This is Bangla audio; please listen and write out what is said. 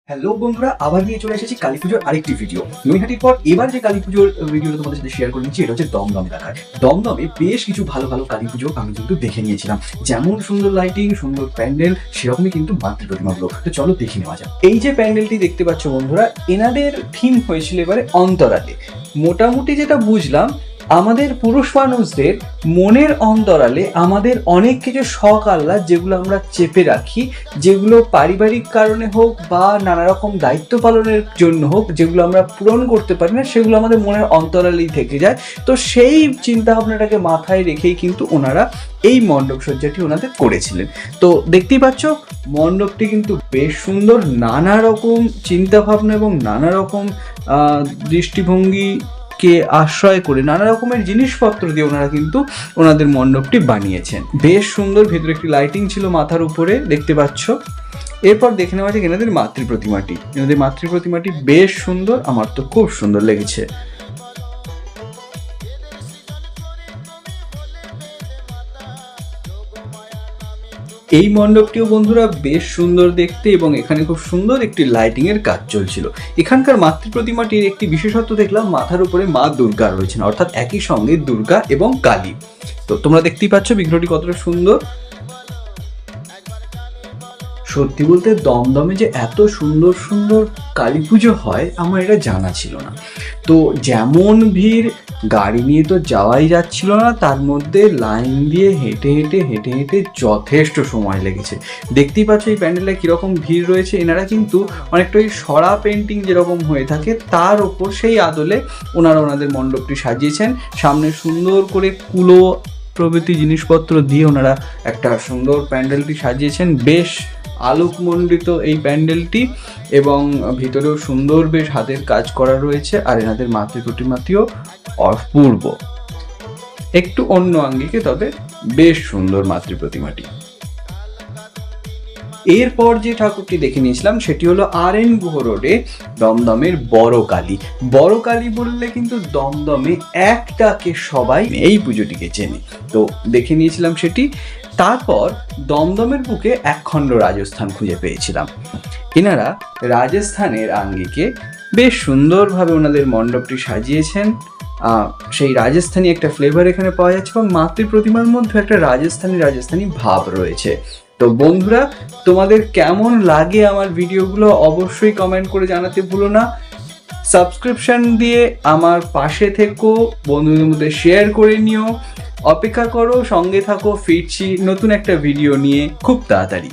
হ্যালো বন্ধুরা, আবার নিয়ে চলে এসেছি কালী পুজোর আরেকটি ভিডিও। নৈহাটির পর এবার যে কালী পুজোর ভিডিওটা তোমাদের সাথে শেয়ার করে নিচ্ছি, এটা হচ্ছে দমদম এলাকায়। দমদমে বেশ কিছু ভালো ভালো কালী পুজো আমি কিন্তু দেখে নিয়েছিলাম। যেমন সুন্দর লাইটিং, সুন্দর প্যান্ডেল, সেরকমই কিন্তু মাতৃ প্রতিমাগুলো। তো চলো দেখে নেওয়া যাক। এই যে প্যান্ডেলটি দেখতে পাচ্ছ বন্ধুরা, এনাদের থিম হয়েছিল এবারে অন্তরালে। মোটামুটি যেটা বুঝলাম, আমাদের পুরুষ মানুষদের মনের অন্তরালে আমাদের অনেক কিছু শখ আহ্লাদ যেগুলো আমরা চেপে রাখি, যেগুলো পারিবারিক কারণে হোক বা নানা রকম দায়িত্ব পালনের জন্য হোক, যেগুলো আমরা পূরণ করতে পারি না, সেগুলো আমাদের মনের অন্তরালেই থেকে যায়। তো সেই চিন্তা ভাবনাটাকে মাথায় রেখেই কিন্তু ওনারা এই মণ্ডপ সজ্জাটি ওনাদের করেছিলেন। তো দেখতেই পাচ্ছ, মণ্ডপটি কিন্তু বেশ সুন্দর। নানা রকম চিন্তা ভাবনা এবং নানা রকম দৃষ্টিভঙ্গি কে আশ্রয় করে নানা রকমের জিনিসপত্র দিয়ে ওনারা কিন্তু ওনাদের মণ্ডপটি বানিয়েছেন। বেশ সুন্দর। ভেতরে একটি লাইটিং ছিল মাথার উপরে, দেখতে পাচ্ছ। এরপর দেখে নেওয়া যাক এনাদের মাতৃ প্রতিমাটি। এনাদের মাতৃ প্রতিমাটি বেশ সুন্দর, আমার তো খুব সুন্দর লেগেছে। এই মণ্ডপটিও বন্ধুরা বেশ সুন্দর দেখতে, এবং এখানে খুব সুন্দর একটি লাইটিং এর কাজ চলছিল। এখানকার মাতৃ প্রতিমাটির একটি বিশেষত্ব দেখলাম, মাথার উপরে মা দুর্গা রয়েছেন, অর্থাৎ একই সঙ্গে দুর্গা এবং কালী। তো তোমরা দেখতেই পাচ্ছ বিগ্রহটি কতটা সুন্দর। সত্যি বলতে দমদমে যে এত সুন্দর সুন্দর কালী পুজো হয় আমার এটা জানা ছিল না। তো যেমন ভিড়, গাড়ি নিয়ে তো যাওয়াই যাচ্ছিল না, তার মধ্যে লাইন দিয়ে হেঁটে হেঁটে হেঁটে হেঁটে যথেষ্ট সময় লেগেছে। দেখতেই পাচ্ছ এই প্যান্ডেলে কীরকম ভিড় রয়েছে। এনারা কিন্তু অনেকটা ওই সরা পেন্টিং যেরকম হয়ে থাকে তার ওপর সেই আদলে ওনারা ওনাদের মণ্ডপটি সাজিয়েছেন। সামনে সুন্দর করে কুলো প্রভৃতি জিনিসপত্র দিয়ে ওনারা একটা সুন্দর প্যান্ডেলটি সাজিয়েছেন। বেশ আলোকমণ্ডিত এই প্যান্ডেলটি, এবং ভিতরেও সুন্দর বেশ হাতের কাজ করা রয়েছে। আর এনাদের মাতৃ প্রতিমাটিও অপূর্ব, একটু অন্য আঙ্গিকে, তবে বেশ সুন্দর মাতৃ প্রতিমাটি। এরপর যে ঠাকুরটি দেখে নিয়েছিলাম সেটি হলো RN গুহ রোডে দমদমের বড় কালী। বড় কালী বললে কিন্তু দমদমে এক ডাকে সবাই এই পুজোটিকে চেনে। তো দেখে নিয়েছিলাম সেটি। তারপর দমদমের বুকে একখণ্ড রাজস্থান খুঁজে পেয়েছিলাম। এনারা রাজস্থানের আঙ্গিকে বেশ সুন্দরভাবে ওনাদের মণ্ডপটি সাজিয়েছেন। সেই রাজস্থানী একটা ফ্লেভার এখানে পাওয়া যাচ্ছে, এবং মাতৃ প্রতিমার মধ্যে একটা রাজস্থানী ভাব রয়েছে। তো বন্ধুরা, তোমাদের কেমন লাগে আমার ভিডিওগুলো অবশ্যই কমেন্ট করে জানাতে ভুলো না। সাবস্ক্রিপশন দিয়ে আমার পাশে থেকো, বন্ধুদের মধ্যে শেয়ার করে নিও। অপেক্ষা করো, সঙ্গে থাকো, ফিরছি নতুন একটা ভিডিও নিয়ে খুব তাড়াতাড়ি।